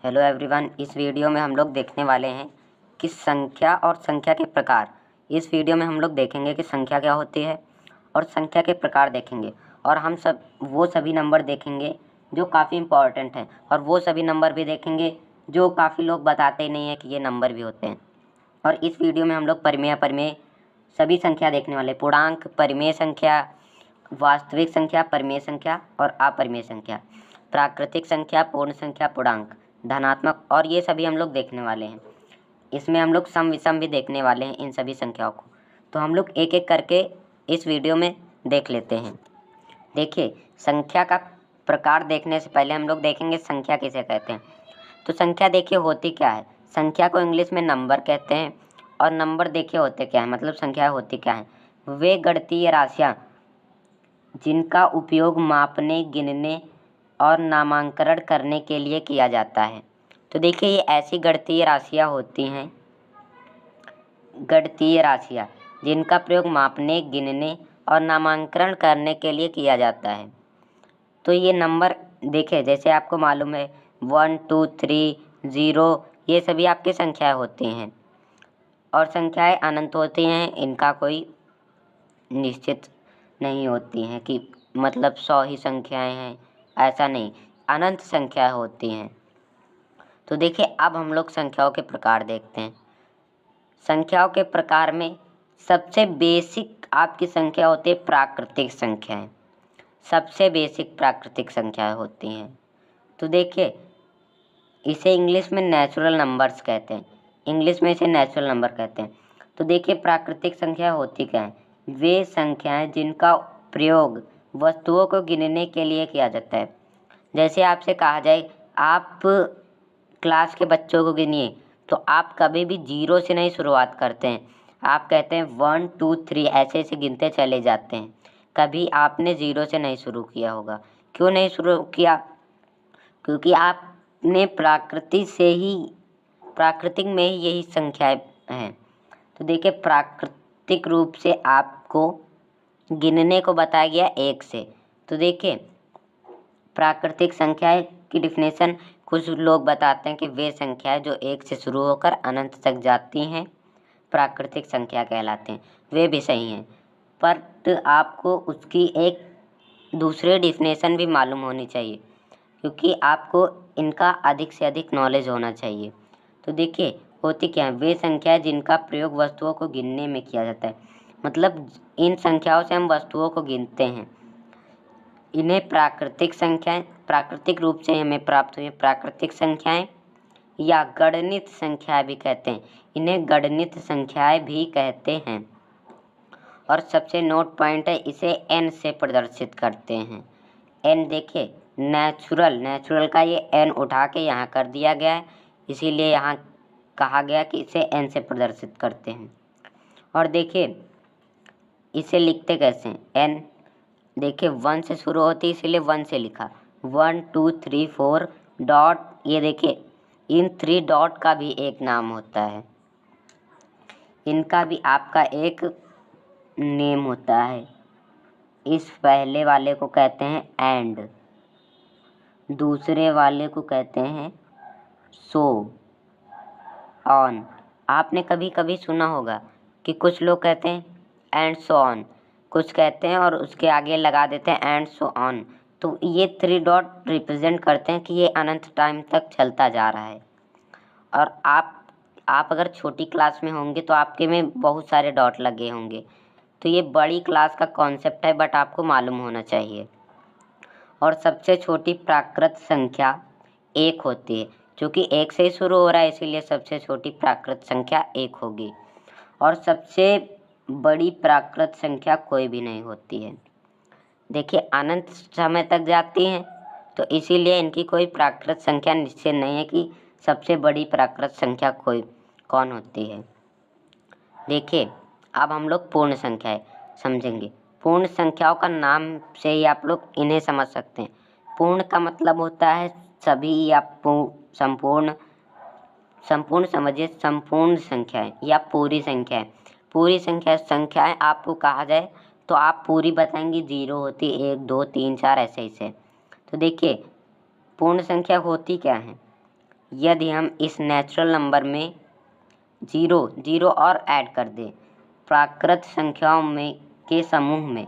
Hello everyone, इस video में हम लोग देखने वाले हैं कि संख्या और संख्या के प्रकार। इस वीडियो में हम लोग देखेंगे कि संख्या क्या होती है और संख्या के प्रकार देखेंगे, और हम वो सभी नंबर देखेंगे जो काफ़ी इम्पॉर्टेंट हैं, और वो सभी नंबर भी देखेंगे जो काफ़ी लोग बताते ही नहीं हैं कि ये नंबर भी होते हैं। और इस वीडियो में हम लोग परिमेय अपरिमेय सभी संख्या देखने वाले, पूर्णांक, परिमेय संख्या, वास्तविक संख्या, परिमेय संख्या और अपरिमेय संख्या, प्राकृतिक संख्या, पूर्ण संख्या, पूर्णांक, धनात्मक, और ये सभी हम लोग देखने वाले हैं। इसमें हम लोग सम विषम भी देखने वाले हैं इन सभी संख्याओं को। तो हम लोग एक एक करके इस वीडियो में देख लेते हैं। देखिए, संख्या का प्रकार देखने से पहले हम लोग देखेंगे संख्या किसे कहते हैं। तो संख्या देखिए होती क्या है। संख्या को इंग्लिश में नंबर कहते हैं, और नंबर देखिए होते क्या है, मतलब संख्या होती क्या है। वे गणितीय राशियाँ जिनका उपयोग मापने, गिनने और नामकरण करने के लिए किया जाता है। तो देखिए, ये ऐसी गणितीय राशियाँ होती हैं, गणितीय राशियाँ जिनका प्रयोग मापने, गिनने और नामकरण करने के लिए किया जाता है। तो ये नंबर देखिए, जैसे आपको मालूम है 1, 2, 3, 0, ये सभी आपकी संख्याएँ होती हैं, और संख्याएँ अनंत होती हैं। इनका कोई निश्चित नहीं होती हैं कि मतलब 100 ही संख्याएँ हैं, ऐसा नहीं, अनंत संख्या होती हैं। तो देखिए, अब हम लोग संख्याओं के प्रकार देखते हैं। संख्याओं के प्रकार में सबसे बेसिक आपकी संख्या होती है प्राकृतिक संख्याएँ। सबसे बेसिक प्राकृतिक संख्याएँ होती हैं। तो देखिए, इसे इंग्लिश में नेचुरल नंबर्स कहते हैं। इंग्लिश में इसे नेचुरल नंबर कहते हैं। तो देखिए, प्राकृतिक संख्या होती क्या है। वे संख्याएँ जिनका प्रयोग वस्तुओं को गिनने के लिए किया जाता है। जैसे आपसे कहा जाए, आप क्लास के बच्चों को गिनिए, तो आप कभी भी 0 से नहीं शुरुआत करते हैं। आप कहते हैं 1, 2, 3 ऐसे ऐसे गिनते चले जाते हैं। कभी आपने 0 से नहीं शुरू किया होगा। क्यों नहीं शुरू किया? क्योंकि आपने प्राकृतिक में ही यही संख्याएँ हैं। तो देखिए, प्राकृतिक रूप से आपको गिनने को बताया गया 1 से। तो देखिए, प्राकृतिक संख्याएँ की डिफिनेशन कुछ लोग बताते हैं कि वे संख्याएँ जो 1 से शुरू होकर अनंत तक जाती हैं प्राकृतिक संख्या कहलाते हैं। वे भी सही हैं, पर आपको उसकी एक दूसरी डिफिनेशन भी मालूम होनी चाहिए, क्योंकि आपको इनका अधिक से अधिक नॉलेज होना चाहिए। तो देखिए, होती क्या है, वे संख्याएँ जिनका प्रयोग वस्तुओं को गिनने में किया जाता है, मतलब इन संख्याओं से हम वस्तुओं को गिनते हैं। इन्हें प्राकृतिक रूप से हमें प्राप्त हुई प्राकृतिक संख्याएँ या गणित संख्याएँ भी कहते हैं। इन्हें गणित संख्याएँ भी कहते हैं। और सबसे नोट पॉइंट है, इसे n से प्रदर्शित करते हैं। n देखिए, नेचुरल का ये n उठा के यहाँ कर दिया गया है, इसीलिए यहाँ कहा गया कि इसे n से प्रदर्शित करते हैं। और देखिए, इसे लिखते कैसे हैं। n देखिए 1 से शुरू होती है, इसीलिए 1 से लिखा। 1, 2, 3, 4 डॉट, ये देखिए, इन 3 डॉट का भी एक नाम होता है। इनका भी आपका एक नेम होता है। इस पहले वाले को कहते हैं एंड, दूसरे वाले को कहते हैं सो ऑन। आपने कभी कभी सुना होगा कि कुछ लोग कहते हैं एंड सो ऑन, कुछ कहते हैं और उसके आगे लगा देते हैं एंड सो ऑन। तो ये 3 डॉट रिप्रेजेंट करते हैं कि ये अनंत टाइम तक चलता जा रहा है। और आप अगर छोटी क्लास में होंगे तो आपके में बहुत सारे डॉट लगे होंगे। तो ये बड़ी क्लास का कॉन्सेप्ट है, बट आपको मालूम होना चाहिए। और सबसे छोटी प्राकृत संख्या 1 होती है, क्योंकि 1 से ही शुरू हो रहा है, इसीलिए सबसे छोटी प्राकृत संख्या 1 होगी। और सबसे बड़ी प्राकृत संख्या कोई भी नहीं होती है। देखिए, अनंत समय तक जाती हैं, तो इसीलिए इनकी कोई प्राकृत संख्या निश्चित नहीं है कि सबसे बड़ी प्राकृत संख्या कौन होती है। देखिए, अब हम लोग पूर्ण संख्याएं समझेंगे। पूर्ण संख्याओं का नाम से ही आप लोग इन्हें समझ सकते हैं। पूर्ण का मतलब होता है सभी या संपूर्ण समझिए, संपूर्ण संख्याएं या पूरी संख्याएं। पूरी संख्याएं आपको कहा जाए तो आप पूरी बताएंगे, 0 होती, 1, 2, 3, 4 ऐसे ऐसे। तो देखिए, पूर्ण संख्या होती क्या है। यदि हम इस नेचुरल नंबर में जीरो और ऐड कर दें, प्राकृत संख्याओं में के समूह में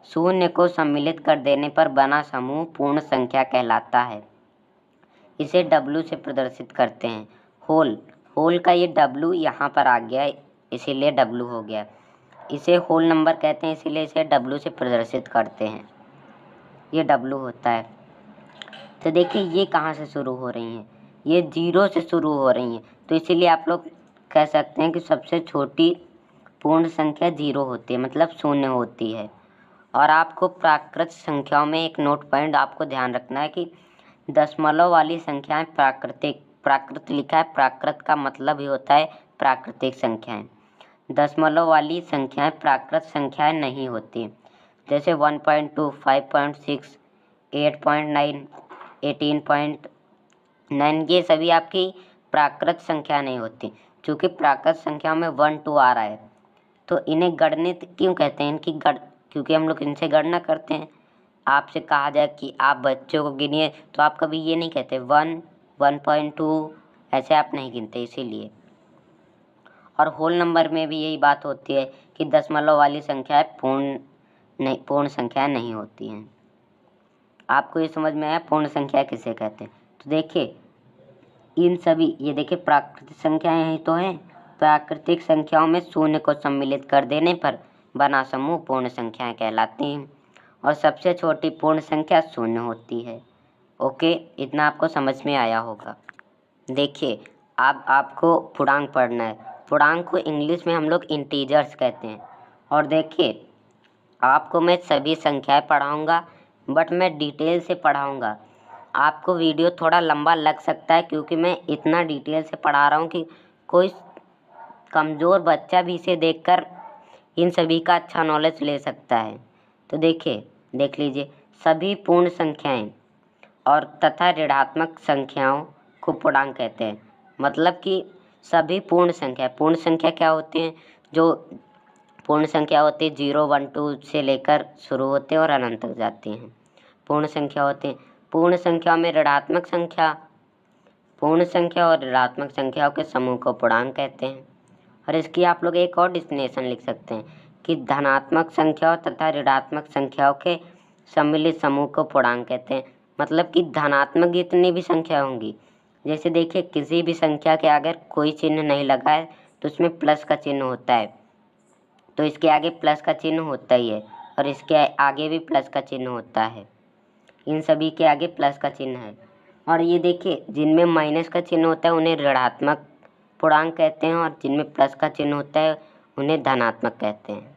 शून्य को सम्मिलित कर देने पर बना समूह पूर्ण संख्या कहलाता है। इसे W से प्रदर्शित करते हैं। होल का ये W यहाँ पर आ गया, इसीलिए W हो गया। इसे होल नंबर कहते हैं, इसीलिए इसे W से प्रदर्शित करते हैं। ये W होता है। तो देखिए ये कहाँ से शुरू हो रही हैं, ये 0 से शुरू हो रही हैं। तो इसीलिए आप लोग कह सकते हैं कि सबसे छोटी पूर्ण संख्या 0 होती है, मतलब शून्य होती है। और आपको प्राकृत संख्याओं में एक नोट पॉइंट आपको ध्यान रखना है कि दशमलव वाली संख्याएं प्राकृत लिखा है। प्राकृत का मतलब ही होता है प्राकृतिक संख्याएं। दशमलव वाली संख्याएं प्राकृत संख्याएं नहीं होती, जैसे 1.2, 5.6, 8.9, 18.9, ये सभी आपकी प्राकृत संख्या नहीं होती। चूँकि प्राकृत संख्या में 1, 2 आ रहा है, तो इन्हें गणित क्यों कहते हैं? क्योंकि हम लोग इनसे गणना करते हैं। आपसे कहा जाए कि आप बच्चों को गिनिए, तो आप कभी ये नहीं कहते 1, 1.2, ऐसे आप नहीं गिनते, इसीलिए। और होल नंबर में भी यही बात होती है कि दशमलव वाली संख्याएं पूर्ण संख्या नहीं होती हैं। आपको ये समझ में आया पूर्ण संख्या किसे कहते हैं? तो देखिए इन सभी, ये देखिए प्राकृतिक संख्याएं ही तो हैं। प्राकृतिक संख्याओं में शून्य को सम्मिलित कर देने पर बना समूह पूर्ण संख्याएं कहलाती हैं, और सबसे छोटी पूर्ण संख्या शून्य होती है। ओके, इतना आपको समझ में आया होगा। देखिए अब आपको पूर्णांक पढ़ना है। पूर्णांक को इंग्लिश में हम लोग इंटीजर्स कहते हैं। और देखिए आपको मैं सभी संख्याएं पढ़ाऊँगा, बट मैं डिटेल से पढ़ाऊँगा। आपको वीडियो थोड़ा लंबा लग सकता है, क्योंकि मैं इतना डिटेल से पढ़ा रहा हूँ कि कोई कमज़ोर बच्चा भी इसे देखकर इन सभी का अच्छा नॉलेज ले सकता है। तो देखिए, देख लीजिए, सभी पूर्ण संख्याएं और तथा ऋणात्मक संख्याओं को पूर्णांक कहते हैं। मतलब कि सभी पूर्ण संख्या क्या होती हैं? जो पूर्ण संख्या होती है 0, 1, 2 से लेकर शुरू होते हैं और अनंत तक जाती हैं, पूर्ण संख्या होती हैं। पूर्ण संख्या में ऋणात्मक संख्या, पूर्ण संख्या और ऋणात्मक संख्याओं के समूह को पूर्णांक कहते हैं। और इसकी आप लोग एक और डेफिनेशन लिख सकते हैं कि धनात्मक संख्याओं तथा ऋणात्मक संख्याओं के सम्मिलित समूह को पूर्णांक कहते हैं। मतलब कि धनात्मक जितनी भी संख्या होंगी, जैसे देखिए किसी भी संख्या के अगर कोई चिन्ह नहीं लगा है तो उसमें प्लस का चिन्ह होता है, तो इसके आगे प्लस का चिन्ह होता ही है, और इसके आगे भी प्लस का चिन्ह होता है। इन सभी के आगे प्लस का चिन्ह है। और ये देखिए जिनमें माइनस का चिन्ह होता है उन्हें ऋणात्मक पूर्णांक कहते हैं, और जिनमें प्लस का चिन्ह होता है उन्हें धनात्मक कहते हैं।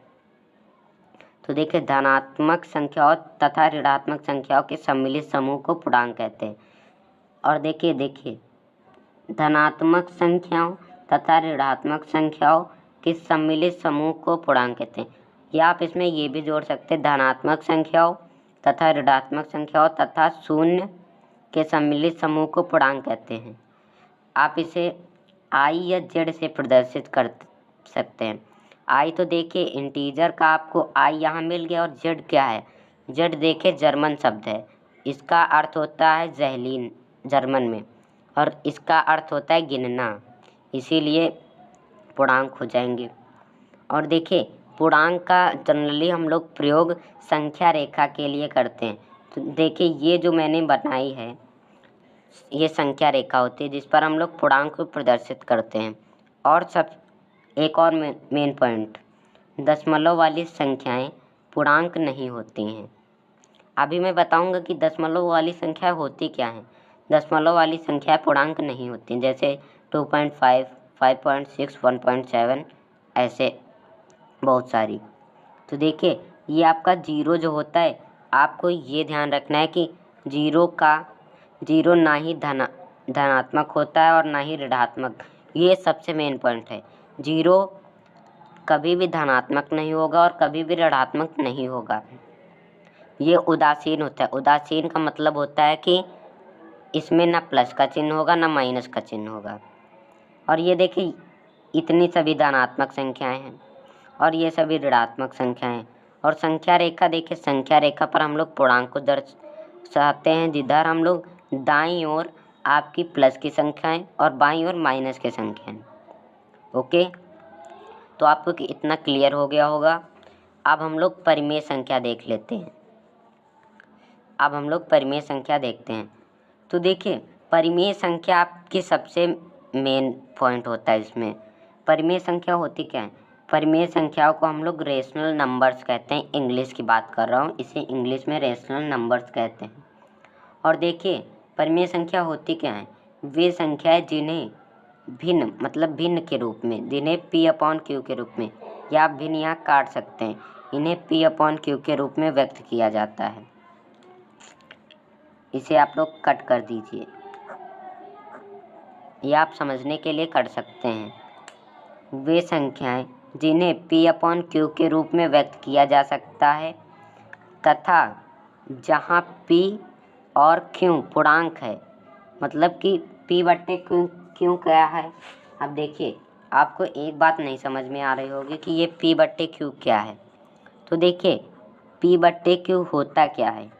तो देखिए धनात्मक संख्याओं तथा ऋणात्मक संख्याओं के सम्मिलित समूह को पूर्णांक कहते हैं। और देखिए धनात्मक संख्याओं तथा ऋणात्मक संख्याओं के सम्मिलित समूह को पूर्णांक कहते हैं। या आप इसमें ये भी जोड़ सकते हैं, धनात्मक संख्याओं तथा ऋणात्मक संख्याओं तथा शून्य के सम्मिलित समूह को पूर्णांक कहते हैं। आप इसे आई या जेड से प्रदर्शित कर सकते हैं। आई तो देखिए इंटीजर का आपको आई यहाँ मिल गया, और जेड क्या है? जेड देखिए जर्मन शब्द है, इसका अर्थ होता है ज़हलीन जर्मन में, और इसका अर्थ होता है गिनना, इसीलिए पूर्णांक हो जाएंगे। और देखिए पूर्णांक का जनरली हम लोग प्रयोग संख्या रेखा के लिए करते हैं। तो देखिए ये जो मैंने बनाई है ये संख्या रेखा होती है, जिस पर हम लोग पूर्णांक को प्रदर्शित करते हैं। और एक और मेन पॉइंट, दशमलव वाली संख्याएं पूर्णांक नहीं होती हैं। अभी मैं बताऊंगा कि दशमलव वाली संख्या होती क्या है। दशमलव वाली संख्या पूर्णांक नहीं होती, जैसे 2.5, 5.6, 1.7, ऐसे बहुत सारी। तो देखिए ये आपका जीरो जो होता है, आपको ये ध्यान रखना है कि जीरो ना ही धनात्मक होता है और ना ही ऋणात्मक। ये सबसे मेन पॉइंट है। जीरो कभी भी धनात्मक नहीं होगा और कभी भी ऋणात्मक नहीं होगा। ये उदासीन होता है। उदासीन का मतलब होता है कि इसमें ना प्लस का चिन्ह होगा ना माइनस का चिन्ह होगा। और ये देखिए इतनी सभी धनात्मक संख्याएं हैं और ये सभी ऋणात्मक संख्याएं। और संख्या रेखा देखिए, संख्या रेखा पर हम लोग पूर्णांक को दर्शाते हैं, जिधर हम लोग दाईं ओर आपकी प्लस की संख्याएं और बाईं ओर माइनस की संख्याएं। ओके, तो आपको इतना क्लियर हो गया होगा। अब हम लोग परिमेय संख्या देख लेते हैं। अब हम लोग परिमेय संख्या देखते हैं। तो देखिए, परिमेय संख्या आपकी सबसे मेन पॉइंट होता है इसमें। परिमेय संख्या होती क्या है? परिमेय संख्याओं को हम लोग रेशनल नंबर्स कहते हैं। इंग्लिश की बात कर रहा हूँ, इसे इंग्लिश में रेशनल नंबर्स कहते हैं। और देखिए, परिमेय संख्या होती क्या है? वे संख्याएं जिन्हें भिन्न मतलब भिन्न के रूप में, जिन्हें P/Q के रूप में, या आप भिन्न यहाँ काट सकते हैं, इन्हें P/Q के रूप में व्यक्त किया जाता है। इसे आप लोग कट कर दीजिए, या आप समझने के लिए कर सकते हैं। वे संख्याएं जिन्हें P/Q के रूप में व्यक्त किया जा सकता है तथा जहां P और Q पूर्णांक है, मतलब कि P/Q क्या है। अब देखिए, आपको एक बात नहीं समझ में आ रही होगी कि ये P/Q क्या है। तो देखिए, P/Q होता क्या है?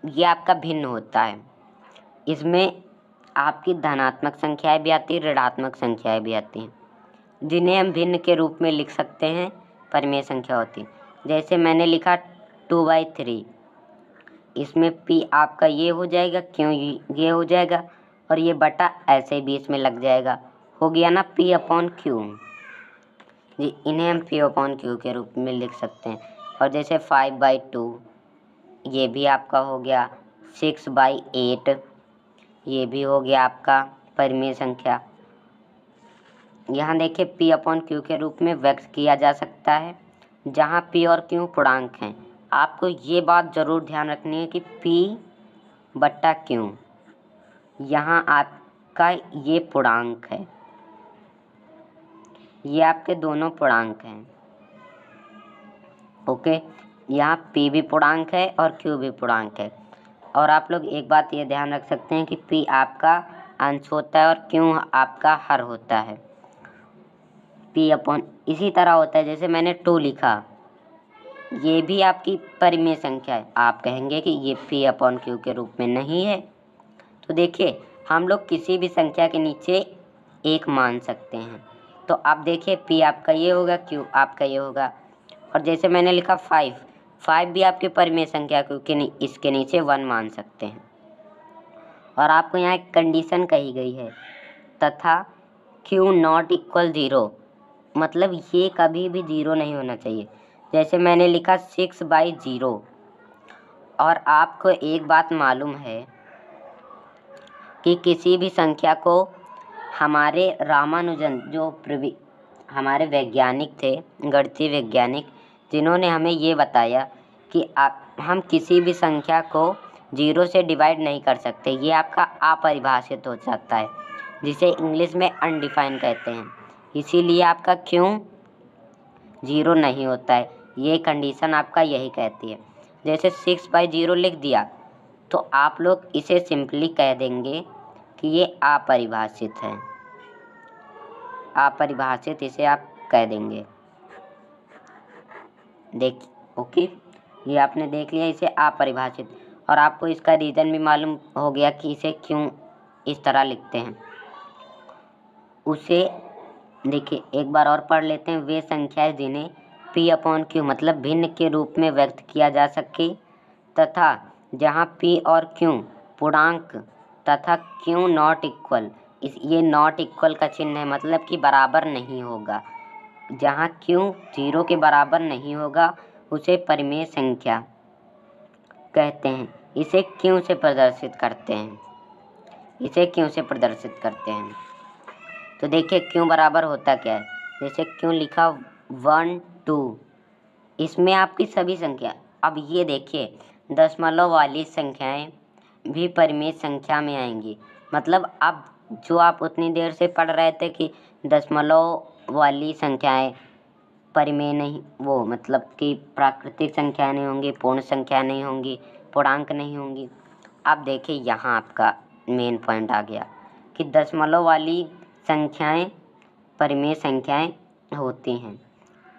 ये आपका भिन्न होता है। इसमें आपकी धनात्मक संख्याएं भी आती हैं, ऋणात्मक संख्याएं भी आती हैं, जिन्हें हम भिन्न के रूप में लिख सकते हैं। परिमेय संख्या होती है। जैसे मैंने लिखा 2/3, इसमें P आपका ये हो जाएगा, क्यों ये हो जाएगा, और ये बटा ऐसे ही बीच में लग जाएगा। हो गया ना P/Q जी। इन्हें हम P/Q के रूप में लिख सकते हैं। और जैसे 5/2, ये भी आपका हो गया। 6/8, ये भी हो गया आपका परिमेय संख्या। यहाँ देखिए, P/Q के रूप में व्यक्त किया जा सकता है जहाँ P और Q पूर्णांक हैं। आपको ये बात ज़रूर ध्यान रखनी है कि P/Q यहाँ आपका ये पूर्णांक है, ये आपके दोनों पूर्णांक हैं। ओके, यहाँ P भी पूर्णांक है और Q भी पूर्णांक है। और आप लोग एक बात ये ध्यान रख सकते हैं कि P आपका अंश होता है और Q आपका हर होता है। इसी तरह होता है, जैसे मैंने 2 लिखा, ये भी आपकी परिमेय संख्या है। आप कहेंगे कि ये P/Q के रूप में नहीं है। तो देखिए, हम लोग किसी भी संख्या के नीचे 1 मान सकते हैं। तो आप देखिए, P आपका ये होगा, Q आपका ये होगा। और जैसे मैंने लिखा 5 भी आपकी परिमेय संख्या, क्योंकि इसके नीचे 1 मान सकते हैं। और आपको यहाँ एक कंडीशन कही गई है, तथा Q ≠ 0, मतलब ये कभी भी 0 नहीं होना चाहिए। जैसे मैंने लिखा 6/0। और आपको एक बात मालूम है कि किसी भी संख्या को हमारे रामानुजन, जो हमारे वैज्ञानिक थे, गणितीय वैज्ञानिक, जिन्होंने हमें ये बताया कि हम किसी भी संख्या को 0 से डिवाइड नहीं कर सकते। ये आपका अपरिभाषित हो जाता है, जिसे इंग्लिश में अनडिफाइन कहते हैं। इसीलिए आपका Q 0 नहीं होता है। ये कंडीशन आपका यही कहती है। जैसे 6/0 लिख दिया, तो आप लोग इसे सिंपली कह देंगे कि ये अपरिभाषित है। अपरिभाषित इसे आप कह देंगे। ओके, ये आपने देख लिया, इसे अपरिभाषित। और आपको इसका रीज़न भी मालूम हो गया कि इसे क्यों इस तरह लिखते हैं। उसे देखिए, एक बार और पढ़ लेते हैं। वे संख्याएं जिन्हें P/Q मतलब भिन्न के रूप में व्यक्त किया जा सके तथा जहाँ P और Q पूर्णांक तथा Q ≠ ये नॉट इक्वल का चिन्ह है, मतलब कि बराबर नहीं होगा। जहाँ Q 0 के बराबर नहीं होगा, उसे परिमेय संख्या कहते हैं। इसे Q से प्रदर्शित करते हैं। तो देखिए, Q बराबर होता क्या है। जैसे Q लिखा 1 2, इसमें आपकी सभी संख्या। अब ये देखिए, दशमलव वाली संख्याएं भी परिमेय संख्या में आएंगी। मतलब अब जो आप उतनी देर से पढ़ रहे थे कि दशमलव वाली संख्याएं परिमेय नहीं, वो मतलब कि प्राकृतिक संख्या नहीं होंगी, पूर्ण संख्या नहीं होंगी, पूर्णांक नहीं होंगी। अब देखिए, यहाँ आपका मेन पॉइंट आ गया कि दशमलव वाली संख्याएं परिमेय संख्याएं होती हैं।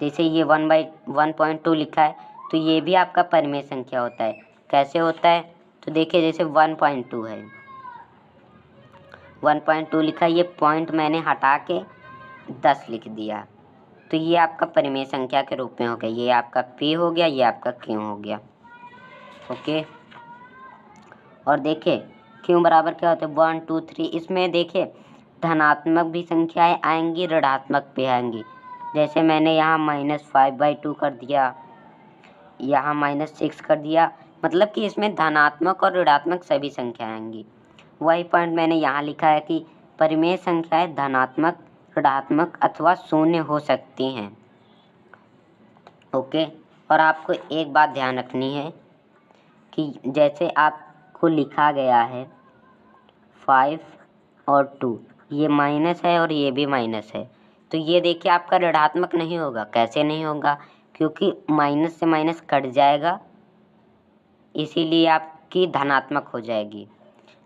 जैसे ये 1/1.2 लिखा है, तो ये भी आपका परिमेय संख्या होता है। कैसे होता है? तो देखिए, जैसे 1.2 है, 1.2 लिखा, ये पॉइंट मैंने हटा के 10 लिख दिया। तो ये आपका परिमेय संख्या के रूप में हो गया। ये आपका P हो गया, ये आपका Q हो गया। ओके, और देखिए Q बराबर क्या होता है 1 2 3। इसमें देखिए धनात्मक भी संख्याएं आएंगी, ऋणात्मक भी आएंगी। जैसे मैंने यहाँ -5/2 कर दिया, यहाँ -6 कर दिया, मतलब कि इसमें धनात्मक और ऋणात्मक सभी संख्याएं आएंगी। वही पॉइंट मैंने यहाँ लिखा है कि परिमेय संख्याएं धनात्मक, ऋणात्मक अथवा शून्य हो सकती हैं। ओके, और आपको एक बात ध्यान रखनी है कि जैसे आपको लिखा गया है 5 और 2, ये माइनस है और ये भी माइनस है, तो ये देखिए आपका ऋणात्मक नहीं होगा। कैसे नहीं होगा? क्योंकि माइनस से माइनस कट जाएगा, इसीलिए आपकी धनात्मक हो जाएगी।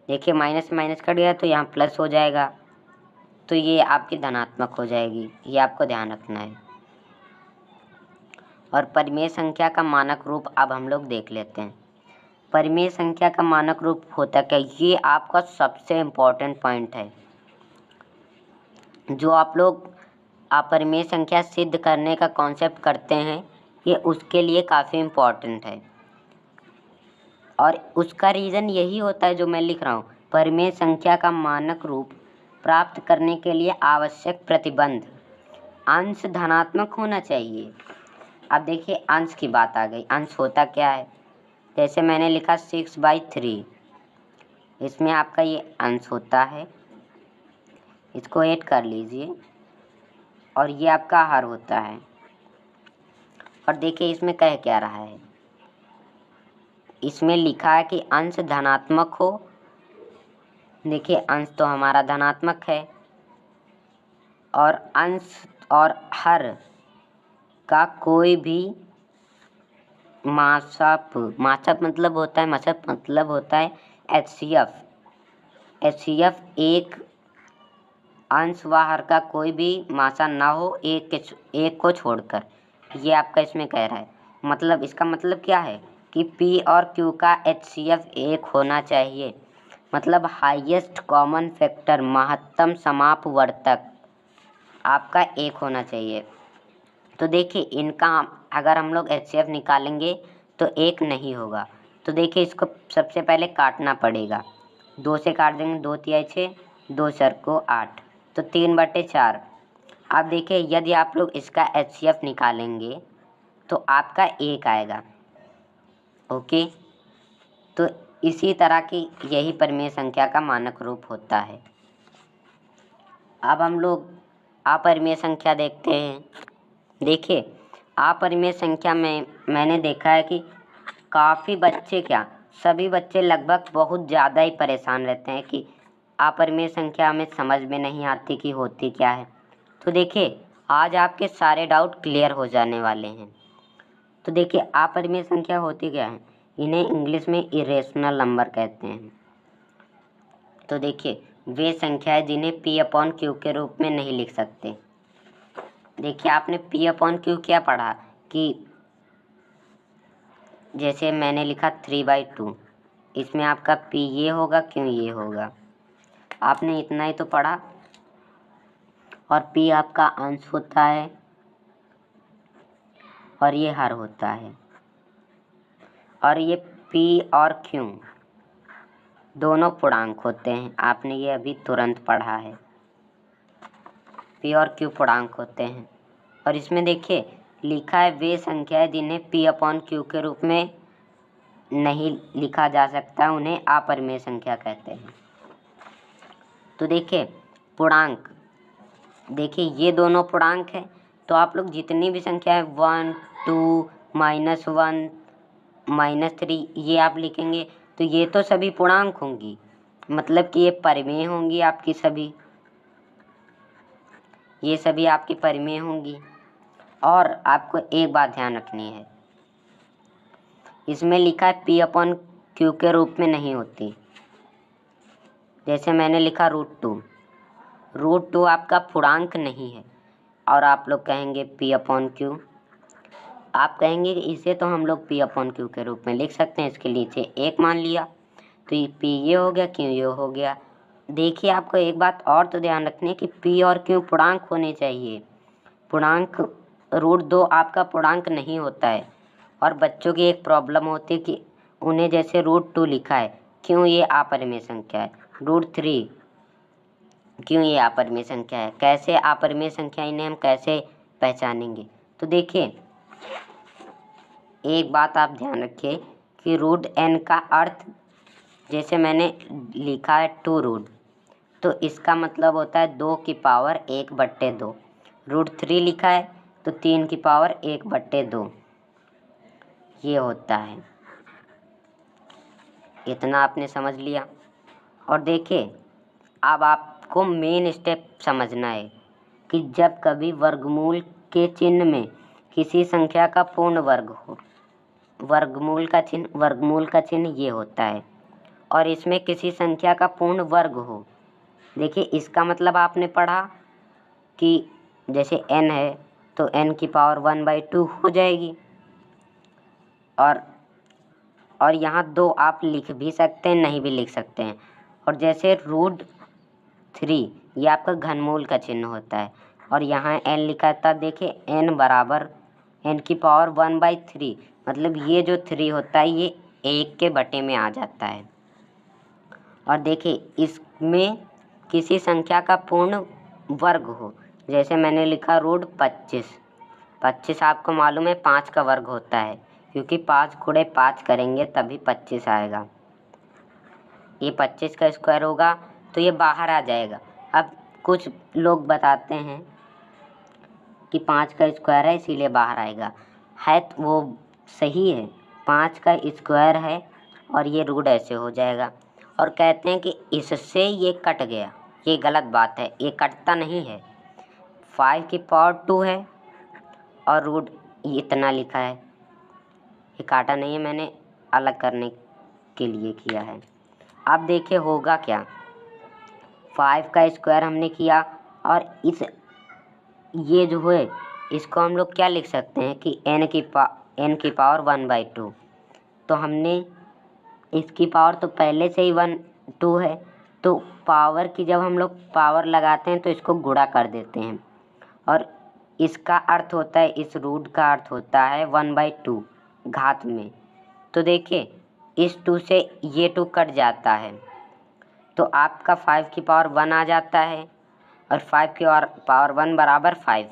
देखिए माइनस से माइनस कट गया तो यहाँ प्लस हो जाएगा, तो ये आपकी धनात्मक हो जाएगी। ये आपको ध्यान रखना है। और परिमेय संख्या का मानक रूप अब हम लोग देख लेते हैं। परिमेय संख्या का मानक रूप होता क्या? ये आपका सबसे इम्पोर्टेंट पॉइंट है। जो आप लोग अपरिमेय संख्या सिद्ध करने का कॉन्सेप्ट करते हैं, ये उसके लिए काफ़ी इम्पोर्टेंट है। और उसका रीज़न यही होता है जो मैं लिख रहा हूँ। परिमेय संख्या का मानक रूप प्राप्त करने के लिए आवश्यक प्रतिबंध अंश धनात्मक होना चाहिए। अब देखिए अंश की बात आ गई। अंश होता क्या है? जैसे मैंने लिखा 6/3, इसमें आपका ये अंश होता है, इसको ऐड कर लीजिए, और ये आपका हर होता है। और देखिए इसमें कह क्या रहा है, इसमें लिखा है कि अंश धनात्मक हो। देखिए अंश तो हमारा धनात्मक है, और अंश और हर का कोई भी माशप मतलब होता है, मतलब होता है HCF एक अंश व हर का कोई भी माशा ना हो, एक को छोड़कर। ये आपका इसमें कह रहा है। मतलब इसका मतलब क्या है कि P और Q का HCF एक होना चाहिए। मतलब हाईएस्ट कॉमन फैक्टर, महत्तम समापवर्तक आपका एक होना चाहिए। तो देखिए इनका अगर हम लोग HCF निकालेंगे तो एक नहीं होगा। तो देखिए इसको सबसे पहले काटना पड़ेगा। 2 से काट देंगे, 2 तिहाई 6, 2 चार को 8, तो 3/4। अब देखिए यदि आप लोग इसका HCF निकालेंगे तो आपका एक आएगा। ओके, तो इसी तरह की यही परिमेय संख्या का मानक रूप होता है। अब हम लोग अपरिमेय संख्या देखते हैं। देखिए अपरिमेय संख्या में मैंने देखा है कि काफ़ी बच्चे, क्या सभी बच्चे लगभग बहुत ज़्यादा ही परेशान रहते हैं कि अपरिमेय संख्या में समझ में नहीं आती कि होती क्या है। तो देखिए आज आपके सारे डाउट क्लियर हो जाने वाले हैं। तो देखिए अपरिमेय संख्या होती क्या है? इन्हें इंग्लिश में इरेशनल नंबर कहते हैं। तो देखिए वे संख्याएं जिन्हें P/Q के रूप में नहीं लिख सकते। देखिए आपने P/Q क्या पढ़ा कि जैसे मैंने लिखा 3/2, इसमें आपका P ये होगा, Q ये होगा। आपने इतना ही तो पढ़ा। और P आपका अंश होता है और ये हर होता है। और ये P और Q दोनों पूर्णांक होते हैं। आपने ये अभी तुरंत पढ़ा है, P और Q पूर्णांक होते हैं। और इसमें देखिए लिखा है वे संख्याएं जिन्हें P/Q के रूप में नहीं लिखा जा सकता, उन्हें अपरिमेय संख्या कहते हैं। तो देखिए पूर्णांक, देखिए ये दोनों पूर्णांक है, तो आप लोग जितनी भी संख्या है 1 2 -1 -3 ये आप लिखेंगे तो ये तो सभी पूर्णांक होंगी, मतलब कि ये परिमेय होंगी आपकी सभी, ये सभी आपकी परिमेय होंगी। और आपको एक बात ध्यान रखनी है, इसमें लिखा है P/Q के रूप में नहीं होती। जैसे मैंने लिखा √2 आपका पूर्णांक नहीं है, और आप लोग कहेंगे P/Q। आप कहेंगे कि इसे तो हम लोग P/Q के रूप में लिख सकते हैं, इसके नीचे एक मान लिया, तो ये P ये हो गया, Q ये हो गया। देखिए आपको एक बात और तो ध्यान रखनी है कि पी और क्यू पूर्णांक होने चाहिए। पूर्णांक √2 आपका पूर्णांक नहीं होता है। और बच्चों की एक प्रॉब्लम होती है कि उन्हें जैसे √2 लिखा है, क्यों ये अपरिमेय संख्या है, √3 क्यों ये अपरिमेय संख्या है, कैसे अपरिमेय संख्या, इन्हें हम कैसे पहचानेंगे। तो देखिए एक बात आप ध्यान रखिए कि √n का अर्थ जैसे मैंने लिखा है 2√, तो इसका मतलब होता है 2 की पावर 1/2। √3 लिखा है तो 3 की पावर 1/2 ये होता है। इतना आपने समझ लिया। और देखिए अब आपको मेन स्टेप समझना है कि जब कभी वर्गमूल के चिन्ह में किसी संख्या का पूर्ण वर्ग हो, वर्गमूल का चिन्ह ये होता है, और इसमें किसी संख्या का पूर्ण वर्ग हो। देखिए इसका मतलब आपने पढ़ा कि जैसे n है तो n की पावर 1/2 हो जाएगी। और यहाँ 2 आप लिख भी सकते हैं, नहीं भी लिख सकते हैं। और जैसे √3 ये आपका घनमूल का चिन्ह होता है, और यहाँ n लिखा था। देखिए n बराबर n की पावर 1/3, मतलब ये जो 3 होता है ये 1 के बटे में आ जाता है। और देखिए इसमें किसी संख्या का पूर्ण वर्ग हो, जैसे मैंने लिखा √25। 25 आपको मालूम है 5 का वर्ग होता है, क्योंकि 5 गुणे 5 करेंगे तभी 25 आएगा। ये 25 का स्क्वायर होगा तो ये बाहर आ जाएगा। अब कुछ लोग बताते हैं कि 5 का स्क्वायर है इसीलिए बाहर आएगा, है तो वो सही है, 5 का स्क्वायर है और ये रूट ऐसे हो जाएगा। और कहते हैं कि इससे ये कट गया, ये गलत बात है, ये कटता नहीं है। 5 की पावर 2 है और रूट इतना लिखा है, ये काटा नहीं है, मैंने अलग करने के लिए किया है। अब देखिए होगा क्या, 5 का स्क्वायर हमने किया और ये जो है इसको हम लोग क्या लिख सकते हैं कि n की पावर 1/2। तो हमने इसकी पावर तो पहले से ही 2 है, तो पावर की जब हम लोग पावर लगाते हैं तो इसको गुणा कर देते हैं, और इसका अर्थ होता है, इस रूट का अर्थ होता है 1/2 घात में। तो देखिए इस 2 से ये 2 कट जाता है, तो आपका 5 की पावर 1 आ जाता है, और 5 की पावर 1 बराबर 5।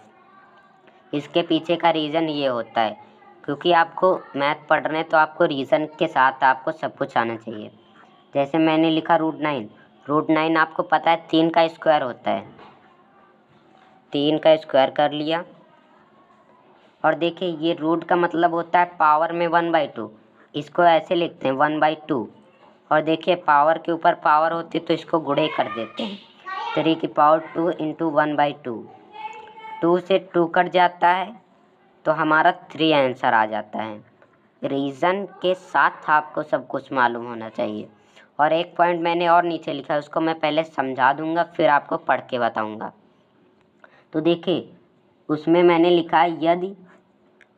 इसके पीछे का रीज़न ये होता है, क्योंकि आपको मैथ पढ़ रहे हैं तो आपको रीज़न के साथ आपको सब कुछ आना चाहिए। जैसे मैंने लिखा √9 आपको पता है 3 का स्क्वायर होता है, 3 का स्क्वायर कर लिया। और देखिए ये रूट का मतलब होता है पावर में 1/2, इसको ऐसे लिखते हैं 1/2। और देखिए पावर के ऊपर पावर होती है तो इसको गुणे कर देते हैं, 3 की पावर 2 इंटू 1/2। 2 से 2 कट जाता है तो हमारा 3 आंसर आ जाता है। रीज़न के साथ आपको सब कुछ मालूम होना चाहिए। और एक पॉइंट मैंने और नीचे लिखा है, उसको मैं पहले समझा दूंगा फिर आपको पढ़ के बताऊंगा। तो देखिए उसमें मैंने लिखा है यदि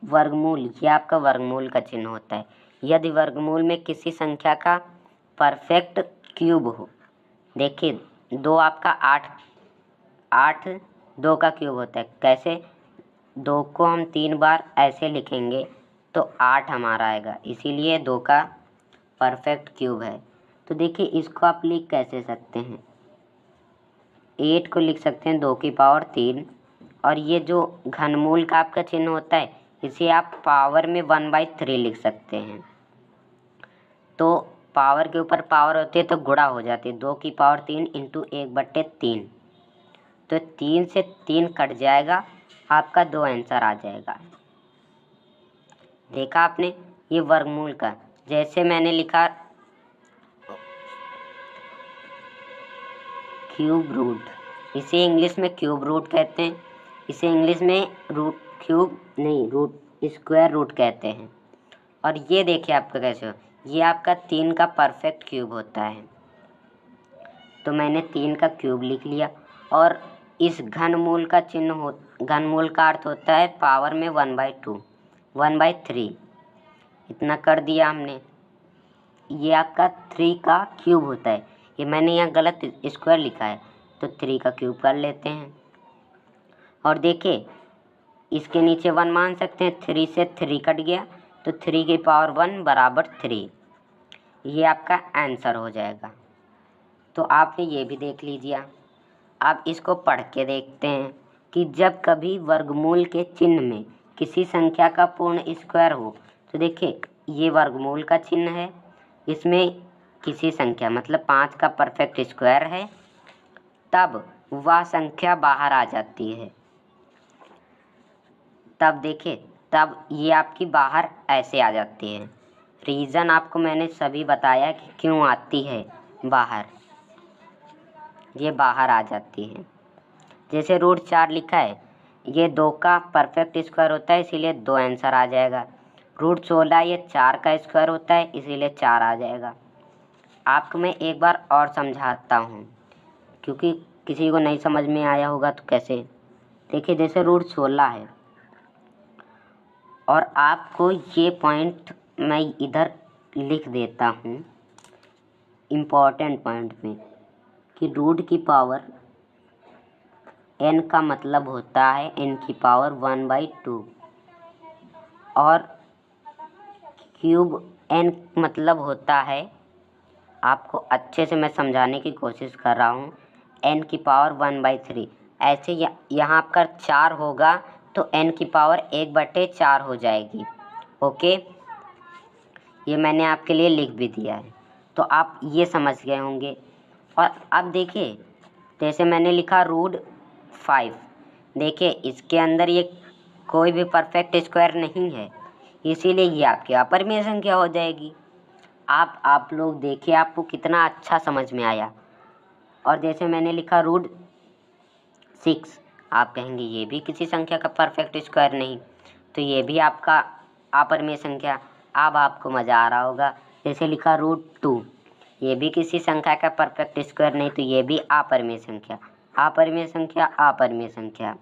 वर्गमूल, ये आपका वर्गमूल का चिन्ह होता है, यदि वर्गमूल में किसी संख्या का परफेक्ट क्यूब हो। देखिए 2 आपका 8 2 का क्यूब होता है। कैसे, 2 को हम 3 बार ऐसे लिखेंगे तो 8 हमारा आएगा, इसीलिए 2 का परफेक्ट क्यूब है। तो देखिए इसको आप लिख कैसे सकते हैं, 8 को लिख सकते हैं 2 की पावर 3, और ये जो घनमूल का आपका चिन्ह होता है इसे आप पावर में 1/3 लिख सकते हैं। तो पावर के ऊपर पावर होती है तो गुणा हो जाती है, 2 की पावर 3 इंटू 1/3। तो 3 से 3 कट जाएगा, आपका 2 आंसर आ जाएगा। देखा आपने, ये वर्गमूल का, जैसे मैंने लिखा क्यूब रूट, इसे इंग्लिश में क्यूब रूट कहते हैं, इसे इंग्लिश में रूट स्क्वायर रूट कहते हैं। और ये देखिए आपका कैसे हो, ये आपका 3 का परफेक्ट क्यूब होता है। तो मैंने 3 का क्यूब लिख लिया, और इस घनमूल का घनमूल का अर्थ होता है पावर में 1/2 1/3, इतना कर दिया हमने। ये आपका 3 का क्यूब होता है, ये मैंने यहाँ गलत स्क्वायर लिखा है, तो 3 का क्यूब कर लेते हैं। और देखिए इसके नीचे 1 मान सकते हैं, 3 से 3 कट गया, तो 3 की पावर 1 बराबर 3। ये आपका आंसर हो जाएगा। तो आपने ये भी देख लीजिए। अब इसको पढ़ के देखते हैं कि जब कभी वर्गमूल के चिन्ह में किसी संख्या का पूर्ण स्क्वायर हो, तो देखिए ये वर्गमूल का चिन्ह है, इसमें किसी संख्या मतलब 5 का परफेक्ट स्क्वायर है, तब वह संख्या बाहर आ जाती है। तब देखिए तब ये आपकी बाहर ऐसे आ जाती है। रीज़न आपको मैंने सभी बताया कि क्यों आती है बाहर, ये बाहर आ जाती है। जैसे √4 लिखा है, ये 2 का परफेक्ट स्क्वायर होता है, इसीलिए 2 आंसर आ जाएगा। √16 ये 4 का स्क्वायर होता है, इसीलिए 4 आ जाएगा। आपको मैं एक बार और समझाता हूँ, क्योंकि किसी को नहीं समझ में आया होगा तो कैसे। देखिए जैसे √16 है, और आपको ये पॉइंट मैं इधर लिख देता हूँ इम्पॉर्टेंट पॉइंट में, कि रूट की पावर n का मतलब होता है n की पावर 1/2, और क्यूब n मतलब होता है, आपको अच्छे से मैं समझाने की कोशिश कर रहा हूँ, n की पावर 1/3। ऐसे यहाँ आपका 4 होगा तो n की पावर 1/4 हो जाएगी। ओके, ये मैंने आपके लिए लिख भी दिया है, तो आप ये समझ गए होंगे। और अब देखिए जैसे मैंने लिखा √5, देखिए इसके अंदर ये कोई भी परफेक्ट स्क्वायर नहीं है, इसीलिए ये आपकी अपरिमेय संख्या हो जाएगी। आप लोग देखिए आपको कितना अच्छा समझ में आया। और जैसे मैंने लिखा √6, आप कहेंगे ये भी किसी संख्या का परफेक्ट स्क्वायर नहीं, तो ये भी आपका अपरिमेय संख्या। अब आपको मज़ा आ रहा होगा। जैसे लिखा √2, ये भी किसी संख्या का परफेक्ट स्क्वायर नहीं, तो ये भी अपरिमेय संख्या। अपरिमेय संख्या अपरिमेय संख्या।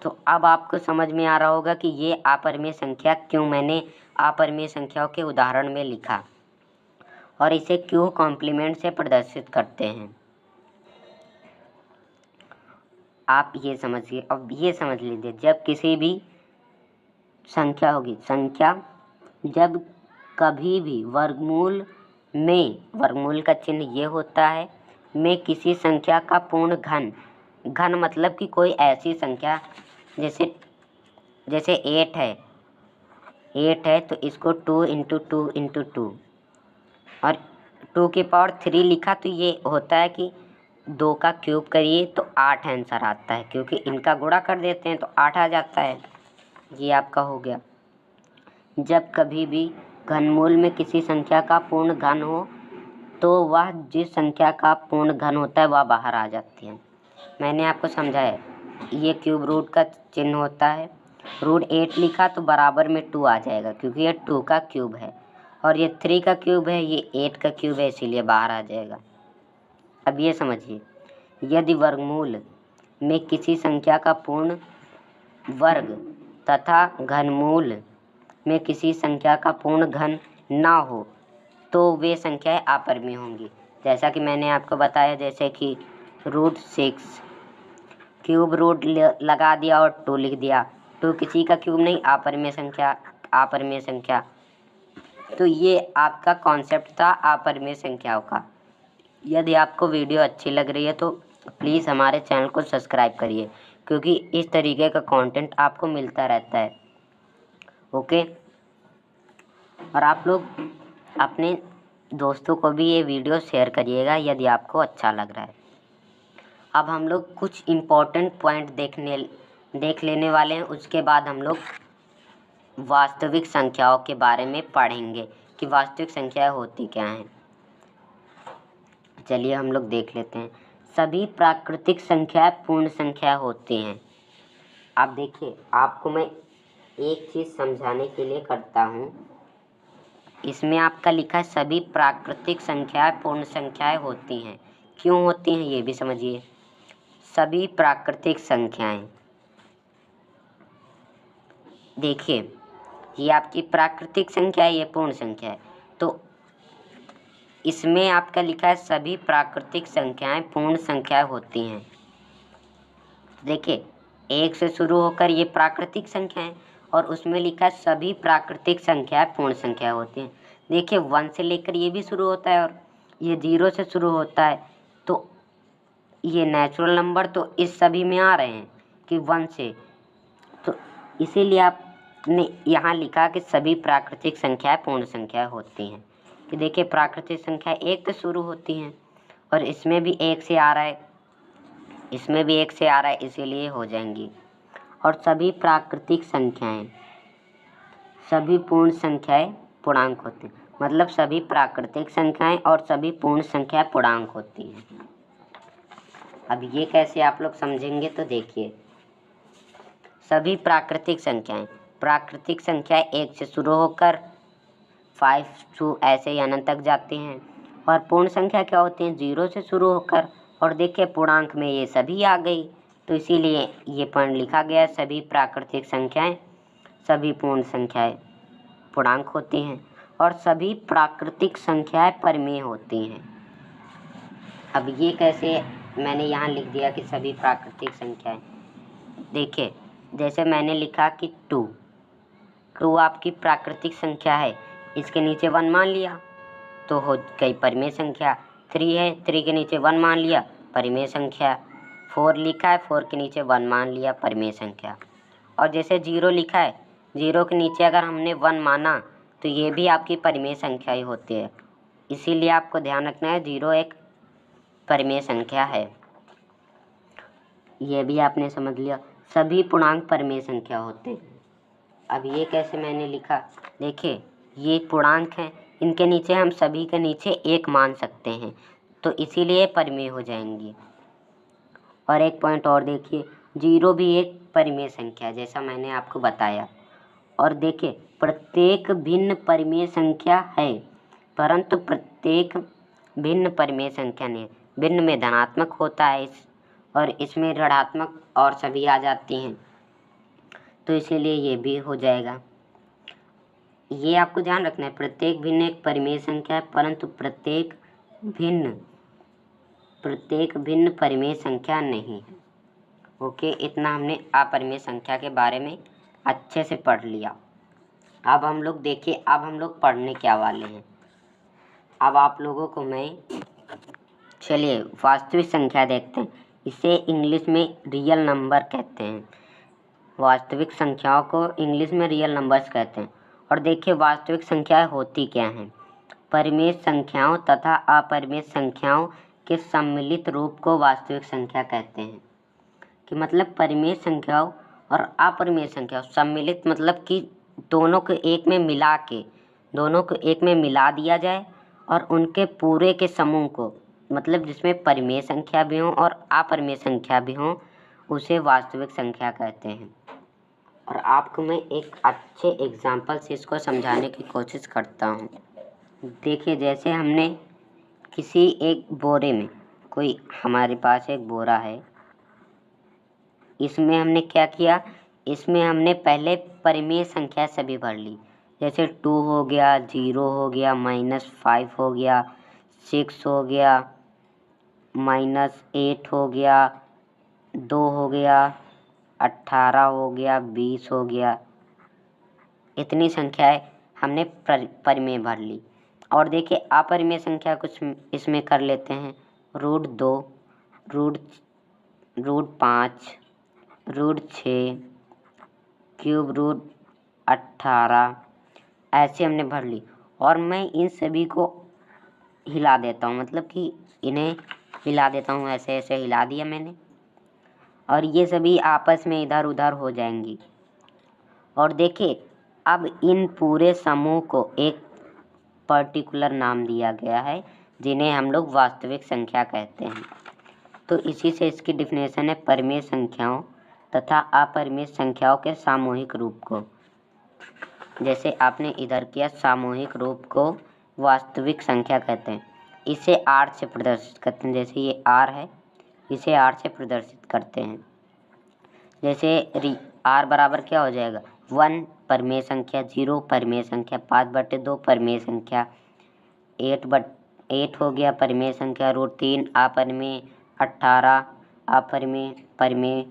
तो अब आपको समझ में आ रहा होगा कि ये अपरिमेय संख्या क्यों मैंने अपरिमेय संख्याओं के उदाहरण में लिखा, और इसे क्यों कॉम्प्लीमेंट से प्रदर्शित करते हैं। आप ये समझिए। अब ये समझ लीजिए, जब किसी भी संख्या होगी, संख्या जब कभी भी वर्गमूल में, वर्गमूल का चिन्ह ये होता है, में किसी संख्या का पूर्ण घन, घन मतलब कि कोई ऐसी संख्या, जैसे 8 है तो इसको 2 × 2 × 2, और 2 की पावर 3 लिखा, तो ये होता है कि 2 का क्यूब करिए तो 8 आंसर आता है, क्योंकि इनका गुणा कर देते हैं तो 8 आ जाता है। ये आपका हो गया। जब कभी भी घनमूल में किसी संख्या का पूर्ण घन हो, तो वह जिस संख्या का पूर्ण घन होता है वह बाहर आ जाती है। मैंने आपको समझाया, ये क्यूब रूट का चिन्ह होता है। √8 लिखा तो बराबर में 2 आ जाएगा, क्योंकि ये 2 का क्यूब है, और ये 3 का क्यूब है, ये 8 का क्यूब है, इसीलिए बाहर आ जाएगा। अब ये समझिए, यदि वर्गमूल में किसी संख्या का पूर्ण वर्ग तथा घनमूल में किसी संख्या का पूर्ण घन ना हो, तो वे संख्याएं अपरिमेय होंगी। जैसा कि मैंने आपको बताया, जैसे कि √6 क्यूब रूट लगा दिया और 2 लिख दिया, 2 किसी का क्यूब नहीं, अपरिमेय संख्या, अपरिमेय संख्या। तो ये आपका कॉन्सेप्ट था अपरिमेय संख्याओं का। यदि आपको वीडियो अच्छी लग रही है तो प्लीज़ हमारे चैनल को सब्सक्राइब करिए, क्योंकि इस तरीके का कंटेंट आपको मिलता रहता है। ओके, और आप लोग अपने दोस्तों को भी ये वीडियो शेयर करिएगा यदि आपको अच्छा लग रहा है। अब हम लोग कुछ इम्पोर्टेंट पॉइंट देख लेने वाले हैं, उसके बाद हम लोग वास्तविक संख्याओं के बारे में पढ़ेंगे कि वास्तविक संख्याएं होती क्या हैं। चलिए हम लोग देख लेते हैं। सभी प्राकृतिक संख्याएं पूर्ण संख्या होती हैं। अब देखिए, आपको मैं एक चीज़ समझाने के लिए करता हूँ। इसमें आपका लिखा है सभी प्राकृतिक संख्याएं पूर्ण संख्याएं होती हैं। क्यों होती हैं ये भी समझिए। सभी प्राकृतिक संख्याएं, देखिए ये आपकी प्राकृतिक संख्या है, ये पूर्ण संख्या है। तो इसमें आपका लिखा है सभी प्राकृतिक संख्याएं पूर्ण संख्या होती हैं। देखिए 1 से शुरू होकर ये प्राकृतिक संख्या है और उसमें लिखा है सभी प्राकृतिक संख्याएं पूर्ण संख्या होती हैं। देखिए 1 से लेकर ये भी शुरू होता है और ये 0 से शुरू होता है, तो ये नेचुरल नंबर तो इस सभी में आ रहे हैं कि 1 से, तो इसीलिए आपने यहाँ लिखा कि सभी प्राकृतिक संख्याएं पूर्ण संख्या होती हैं। कि देखिए प्राकृतिक संख्या 1 से शुरू होती हैं और इसमें भी 1 से आ रहा है, इसमें भी 1 से आ रहा है, इसीलिए हो जाएंगी। और सभी प्राकृतिक संख्याएं सभी पूर्ण संख्याएं पूर्णांक होती हैं, मतलब सभी प्राकृतिक संख्याएं और सभी पूर्ण संख्याएं पूर्णांक होती हैं। अब ये कैसे आप लोग समझेंगे, तो देखिए सभी प्राकृतिक संख्याएं 1 से शुरू होकर 5 to ऐसे ही अनंत तक जाती हैं। और पूर्ण संख्या क्या होती हैं, 0 से शुरू होकर, और देखिए पूर्णांक में ये सभी आ गई, तो इसीलिए ये पॉइंट लिखा गया सभी प्राकृतिक संख्याएं सभी पूर्ण संख्याएं पूर्णांक होती हैं और सभी प्राकृतिक संख्याएं परिमेय होती हैं। अब ये कैसे, मैंने यहाँ लिख दिया कि सभी प्राकृतिक संख्याएं, देखिए जैसे मैंने लिखा कि 2 आपकी प्राकृतिक संख्या है, इसके नीचे 1 मान लिया तो हो गई परिमेय संख्या। 3 है, 3 के नीचे 1 मान लिया परिमेय संख्या। 4 लिखा है, 4 के नीचे 1 मान लिया परिमेय संख्या। और जैसे 0 लिखा है, 0 के नीचे अगर हमने 1 माना तो ये भी आपकी परिमेय संख्या ही होती है, इसीलिए आपको ध्यान रखना है 0 एक परिमेय संख्या है। ये भी आपने समझ लिया, सभी पूर्णांक परिमेय संख्या होते हैं। अब ये कैसे मैंने लिखा, देखिए ये पूर्णांक हैं, इनके नीचे हम सभी के नीचे 1 मान सकते हैं, तो इसीलिए परिमेय हो जाएंगी। और एक पॉइंट और देखिए, 0 भी एक परिमेय संख्या है जैसा मैंने आपको बताया। और देखिए प्रत्येक भिन्न परिमेय संख्या है, परंतु प्रत्येक भिन्न परिमेय संख्या नहीं, भिन्न में धनात्मक होता है और इसमें ऋणात्मक और सभी आ जाती हैं, तो इसीलिए ये भी हो जाएगा। ये आपको ध्यान रखना है, प्रत्येक भिन्न एक परिमेय संख्या है, परंतु प्रत्येक भिन्न परिमेय संख्या नहीं है। ओके, इतना हमने अपरिमेय संख्या के बारे में अच्छे से पढ़ लिया। अब हम लोग देखिए, अब हम लोग पढ़ने क्या वाले हैं। अब आप लोगों को मैं, चलिए वास्तविक संख्या देखते हैं। इसे इंग्लिश में रियल नंबर कहते हैं, वास्तविक संख्याओं को इंग्लिश में रियल नंबर्स कहते हैं। और देखिए वास्तविक संख्याएं होती क्या हैं, परिमेय संख्याओं तथा अपरिमेय संख्याओं के सम्मिलित रूप को वास्तविक संख्या कहते हैं। कि मतलब परिमेय संख्याओं और अपरिमेय संख्याओं सम्मिलित, मतलब कि दोनों को एक में मिला दिया जाए और उनके पूरे के समूह को, मतलब जिसमें परिमेय संख्या भी हो और अपरिमेय संख्या भी हो, उसे वास्तविक संख्या कहते हैं। और आपको मैं एक अच्छे एग्जाम्पल से इसको समझाने की कोशिश करता हूँ। देखिए जैसे हमने किसी एक बोरे में, कोई हमारे पास एक बोरा है, इसमें हमने क्या किया, इसमें हमने पहले परिमेय संख्या सभी भर ली, जैसे 2 हो गया, 0 हो गया, -5 हो गया, 6 हो गया, -8 हो गया, 2 हो गया, 18 हो गया, 20 हो गया, इतनी संख्याएं हमने परिमेय भर ली। और देखिए अपरिमेय संख्या कुछ इसमें कर लेते हैं, √2, √5, √6, क्यूब रूट 18, ऐसे हमने भर ली। और मैं इन सभी को हिला देता हूँ, मतलब कि इन्हें हिला देता हूँ, ऐसे ऐसे हिला दिया मैंने, और ये सभी आपस में इधर उधर हो जाएंगी। और देखिए अब इन पूरे समूह को एक पर्टिकुलर नाम दिया गया है, जिन्हें हम लोग वास्तविक संख्या कहते हैं। तो इसी से इसकी डिफिनेशन है परिमेय संख्याओं तथा अपरिमेय संख्याओं के सामूहिक रूप को, जैसे आपने इधर किया, सामूहिक रूप को वास्तविक संख्या कहते हैं। इसे R से प्रदर्शित करते हैं, जैसे ये R है, इसे R से प्रदर्शित करते हैं। जैसे R बराबर क्या हो जाएगा, 1 परिमेय संख्या, 0 परिमेय संख्या, 5/2 परिमेय संख्या, 8 हो गया परिमेय संख्या, √3 अपरिमेय, 18 अपरिमेय, परिमेय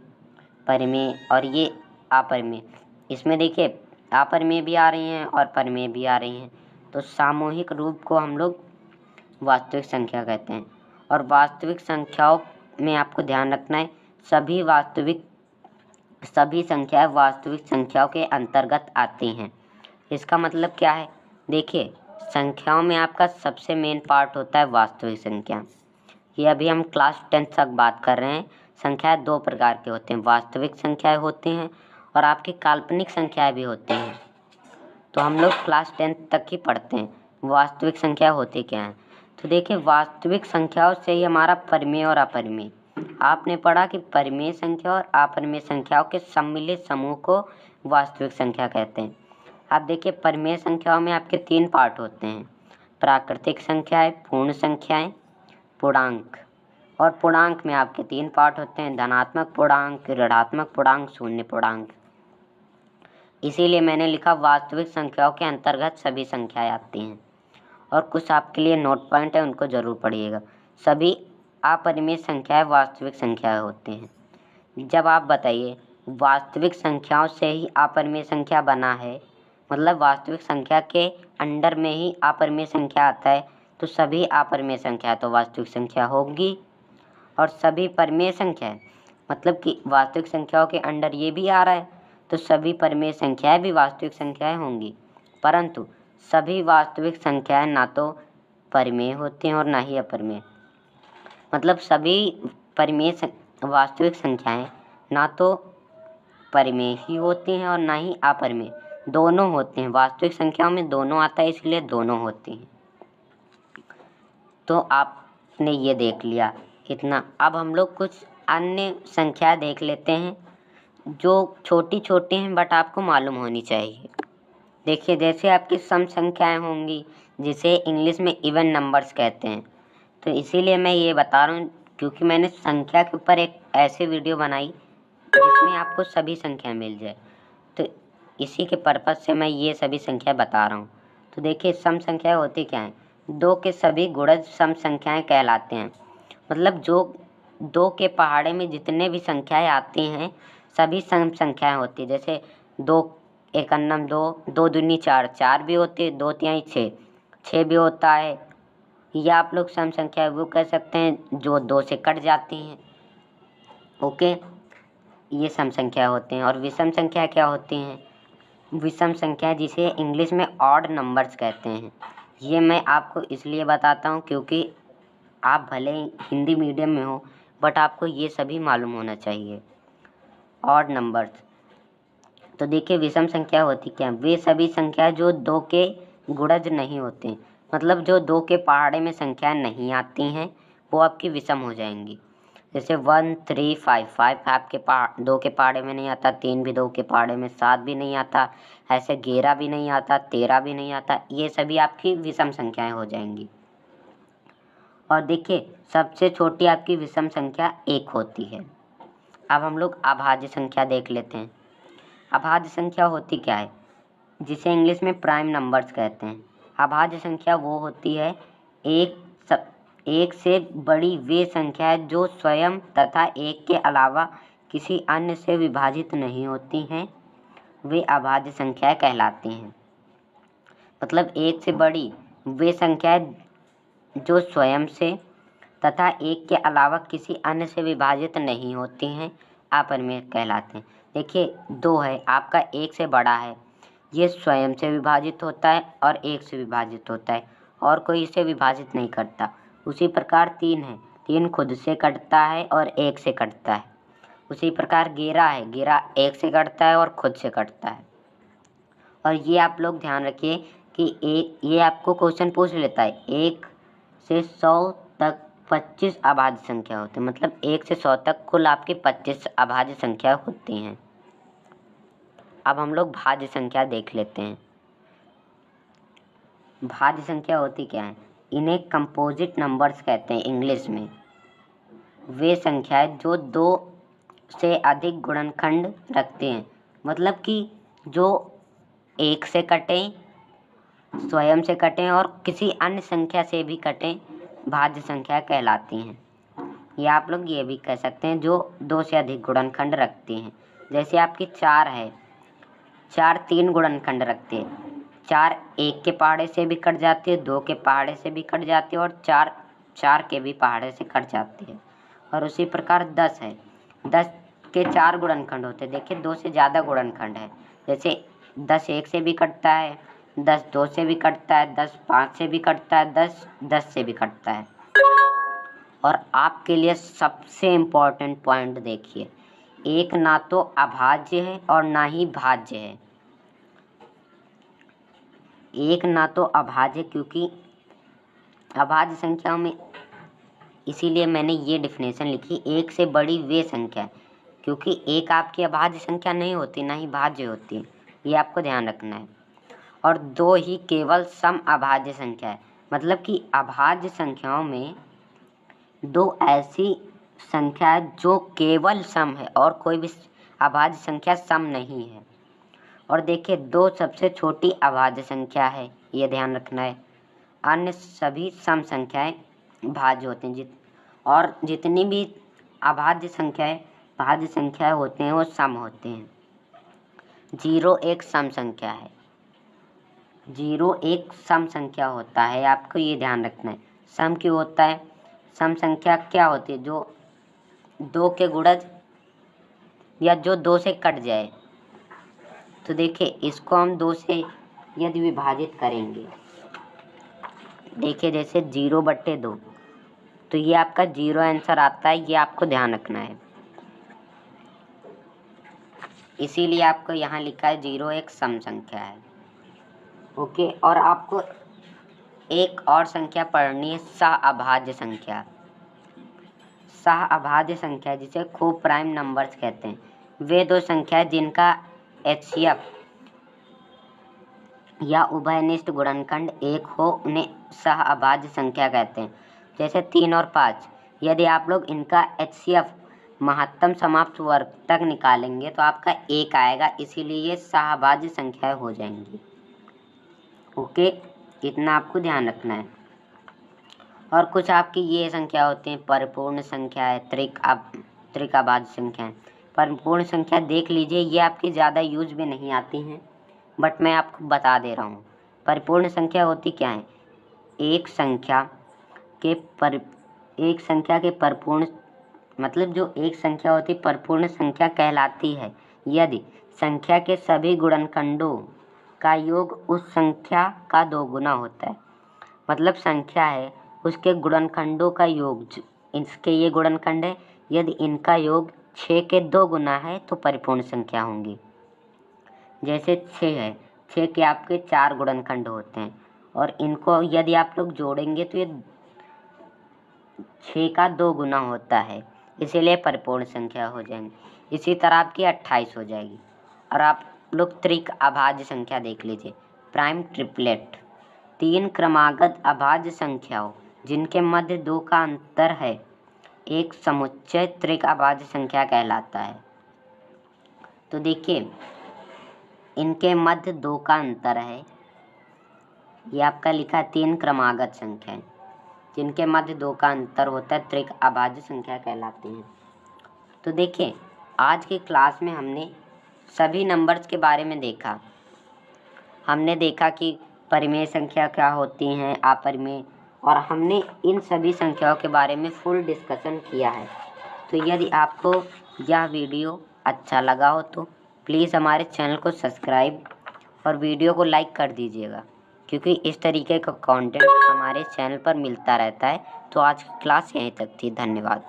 परिमेय और ये अपरिमेय। इसमें देखिए अपरिमेय भी आ रही हैं और परिमेय भी आ रही हैं, तो सामूहिक रूप को हम लोग वास्तविक संख्या कहते हैं। और वास्तविक संख्याओं में आपको ध्यान रखना है सभी संख्याएं वास्तविक संख्याओं के अंतर्गत आती हैं। इसका मतलब क्या है? देखिए संख्याओं में आपका सबसे मेन पार्ट होता है वास्तविक संख्या। ये अभी हम क्लास 10 तक बात कर रहे हैं। संख्याएं 2 प्रकार के होते हैं, वास्तविक संख्याएं होती हैं और आपकी काल्पनिक संख्याएं भी होती हैं। तो हम लोग क्लास 10 तक ही पढ़ते हैं। वास्तविक संख्या होती क्या है? तो देखिए वास्तविक संख्याओं से ही हमारा परिमेय और अपरिमेय। आपने पढ़ा कि परिमेय संख्या और अपरिमेय संख्याओं के सम्मिलित समूह को वास्तविक संख्या कहते हैं। आप देखिए परिमेय संख्याओं में आपके 3 पार्ट होते हैं, प्राकृतिक संख्याएं, पूर्ण संख्याएं, पूर्णांक। और पूर्णांक में आपके 3 पार्ट होते हैं, धनात्मक पूर्णांक, ऋणात्मक पूर्णांक, शून्य पूर्णांक। इसीलिए मैंने लिखा वास्तविक संख्याओं के अंतर्गत सभी संख्याएं आती हैं। और कुछ आपके लिए नोट पॉइंट है, उनको जरूर पढ़िएगा। सभी अपरिमेय संख्याएं वास्तविक संख्याएं होती हैं। जब आप बताइए वास्तविक संख्याओं से ही अपरिमेय संख्या बना है, मतलब वास्तविक संख्या के अंडर में ही अपरिमेय संख्या आता है, तो सभी अपरिमेय संख्या तो वास्तविक संख्या होगी। और सभी परिमेय संख्याएं, मतलब कि वास्तविक संख्याओं के अंडर ये भी आ रहा है, तो सभी परिमेय संख्याएं भी वास्तविक संख्याएं होंगी। परंतु सभी वास्तविक संख्याएं ना तो परिमेय होती हैं और ना ही अपरिमेय। मतलब सभी वास्तविक संख्याएं ना तो परिमेय ही होती हैं और ना ही अपरिमेय, दोनों होते हैं। वास्तविक संख्याओं में दोनों आता है, इसलिए दोनों होती हैं। तो आपने ये देख लिया इतना। अब हम लोग कुछ अन्य संख्या देख लेते हैं जो छोटी छोटी हैं बट आपको मालूम होनी चाहिए। देखिए जैसे आपकी सम संख्याएं होंगी, जिसे इंग्लिश में इवन नंबर्स कहते हैं। तो इसीलिए मैं ये बता रहा हूँ क्योंकि मैंने संख्या के ऊपर एक ऐसी वीडियो बनाई जिसमें आपको सभी संख्या मिल जाए, तो इसी के पर्पज़ से मैं ये सभी संख्या बता रहा हूँ। तो देखिए सम संख्या होती क्या है? 2 के सभी गुणज सम संख्याएं कहलाते हैं। मतलब जो 2 के पहाड़े में जितने भी संख्याएं आती हैं सभी सम संख्याएं होती है। जैसे 2 एक अन्नम 2, 2 दूनी 4, 4 भी होती है, 2 तिहाई 6, 6 भी होता है। या आप लोग सम संख्या वो कह सकते हैं जो 2 से कट जाती हैं। ओके, ये सम संख्या होते हैं। और विषम संख्या क्या होती हैं? विषम संख्या जिसे इंग्लिश में ऑड नंबर्स कहते हैं। ये मैं आपको इसलिए बताता हूँ क्योंकि आप भले हिंदी मीडियम में हो बट आपको ये सभी मालूम होना चाहिए, ऑड नंबर्स। तो देखिए विषम संख्या होती क्या है? वे सभी संख्या जो 2 के गुणज नहीं होते, मतलब जो 2 के पहाड़े में संख्याएं नहीं आती हैं वो आपकी विषम हो जाएंगी। जैसे 1 3 5, 5 आपके 2 के पहाड़े में नहीं आता, 3 भी 2 के पहाड़े में, 7 भी नहीं आता, ऐसे 11 भी नहीं आता, 13 भी नहीं आता। ये सभी आपकी विषम संख्याएं हो जाएंगी। और देखिए सबसे छोटी आपकी विषम संख्या 1 होती है। अब हम लोग अभाज्य संख्या देख लेते हैं। अभाज्य संख्या होती क्या है? जिसे इंग्लिश में प्राइम नंबर्स कहते हैं। अभाज्य संख्या वो होती है एक से बड़ी वे संख्याएं जो स्वयं तथा एक के अलावा किसी अन्य से विभाजित नहीं होती हैं, वे अभाज्य संख्याएं कहलाती हैं। मतलब एक से बड़ी वे संख्याएं जो स्वयं से तथा एक के अलावा किसी अन्य से विभाजित नहीं होती हैं, अपरिमेय कहलाते हैं। देखिए 2 है, आपका 1 से बड़ा है, ये स्वयं से विभाजित होता है और 1 से विभाजित होता है और कोई इसे विभाजित नहीं करता। उसी प्रकार 3 है, 3 खुद से कटता है और 1 से कटता है। उसी प्रकार 11 है, 11 1 से कटता है और खुद से कटता है। और ये आप लोग ध्यान रखिए कि ये आपको क्वेश्चन पूछ लेता है 1 से 100 तक 25 अभाज्य संख्या होती है। मतलब 1 से 100 तक कुल आपकी 25 अभाज्य संख्या होती हैं। अब हम लोग भाज्य संख्या देख लेते हैं। भाज्य संख्या होती क्या है? इन्हें कंपोजिट नंबर्स कहते हैं इंग्लिश में। वे संख्याएं जो 2 से अधिक गुणनखंड रखते हैं, मतलब कि जो 1 से कटें स्वयं से कटें और किसी अन्य संख्या से भी कटें भाज्य संख्या कहलाती हैं। या आप लोग ये भी कह सकते हैं जो 2 से अधिक गुणनखंड रखती हैं। जैसे आपकी 4 है, 4 3 गुणनखंड रखती है। 4 1 के पहाड़े से भी कट जाती है, 2 के पहाड़े से भी कट जाती है और 4 के भी पहाड़े से कट जाती है। और उसी प्रकार 10 है, 10 के 4 गुणनखंड होते हैं। देखिए 2 से ज़्यादा गुणनखंड है। जैसे 10 1 से भी कटता है, 10 2 से भी कटता है, 10 5 से भी कटता है, 10 10 से भी कटता है। और आपके लिए सबसे इम्पोर्टेंट पॉइंट देखिए, एक ना तो अभाज्य है और ना ही भाज्य है। एक ना तो अभाज्य, क्योंकि अभाज्य संख्याओं में इसीलिए मैंने ये डिफिनेशन लिखी, एक से बड़ी वे संख्या, क्योंकि एक आपकी अभाज्य संख्या नहीं होती, ना ही भाज्य होती है, ये आपको ध्यान रखना है। और 2 ही केवल सम अभाज्य संख्या है, मतलब कि अभाज्य संख्याओं में 2 ऐसी संख्या है जो केवल सम है और कोई भी अभाज्य संख्या सम नहीं है। और देखिए 2 सबसे छोटी अभाज्य संख्या है, ये ध्यान रखना है। अन्य सभी सम संख्याएं भाज्य होते हैं। और जितनी भी अभाज्य संख्याएं भाज्य संख्याएं होते हैं वो सम होते हैं। 0 एक सम संख्या है, 0 एक सम संख्या होता है, आपको ये ध्यान रखना है। सम क्यों होता है? सम संख्या क्या होती है? जो 2 के गुणज या जो 2 से कट जाए। तो देखिए इसको हम 2 से यदि विभाजित करेंगे, देखिए जैसे 0/2, तो ये आपका 0 आंसर आता है, ये आपको ध्यान रखना है। इसीलिए आपको यहाँ लिखा है 0 एक सम संख्या है। ओके, और आपको एक और संख्या पढ़नी है, सह-अभाज्य संख्या। सह-अभाज्य संख्या जिसे को प्राइम नंबर्स कहते हैं, वे 2 संख्याएं जिनका HCF या उभयनिष्ठ गुणनखंड 1 हो उन्हें सह-अभाज्य संख्या कहते हैं। जैसे 3 और 5, यदि आप लोग इनका HCF महत्तम समाप्त वर्ग तक निकालेंगे तो आपका 1 आएगा, इसीलिए ये सह-अभाज्य संख्याएं हो जाएंगी। ओके, इतना आपको ध्यान रखना है। और कुछ आपकी ये संख्या होती हैं परिपूर्ण संख्या है, त्रिक अभाज्य संख्या है। परिपूर्ण संख्या देख लीजिए, ये आपकी ज़्यादा यूज में नहीं आती हैं, बट मैं आपको बता दे रहा हूँ। परिपूर्ण संख्या होती क्या है? एक संख्या के परिपूर्ण, मतलब जो एक संख्या होती परिपूर्ण संख्या कहलाती है यदि संख्या के सभी गुणनखंडों का योग उस संख्या का 2 गुना होता है। मतलब संख्या है, उसके गुणनखंडों का योग, इसके ये गुणनखंड है, यदि इनका योग 6 के 2 गुना है तो परिपूर्ण संख्या होंगी। जैसे 6 है, 6 के आपके 4 गुणनखंड होते हैं और इनको यदि आप लोग जोड़ेंगे तो ये 6 का 2 गुना होता है, इसीलिए परिपूर्ण संख्या हो जाएंगी। इसी तरह आपकी 28 हो जाएगी। और आप लोग त्रिक अभाज्य संख्या देख लीजिए, प्राइम ट्रिपलेट, 3 क्रमागत अभाज्य संख्याओं जिनके मध्य 2 का अंतर है, एक समुच्चय त्रिक अभाज्य संख्या कहलाता है। तो देखिए इनके मध्य 2 का अंतर है, ये आपका लिखा है 3 क्रमागत संख्याएं जिनके मध्य 2 का अंतर होता है, त्रिक अभाज्य संख्या कहलाती हैं। तो देखिए आज की क्लास में हमने सभी नंबर्स के बारे में देखा। हमने देखा कि परिमेय संख्या क्या होती हैं, अपरिमेय, और हमने इन सभी संख्याओं के बारे में फुल डिस्कशन किया है। तो यदि आपको यह वीडियो अच्छा लगा हो तो प्लीज़ हमारे चैनल को सब्सक्राइब और वीडियो को लाइक कर दीजिएगा, क्योंकि इस तरीके का कंटेंट हमारे चैनल पर मिलता रहता है। तो आज की क्लास यहीं तक थी, धन्यवाद।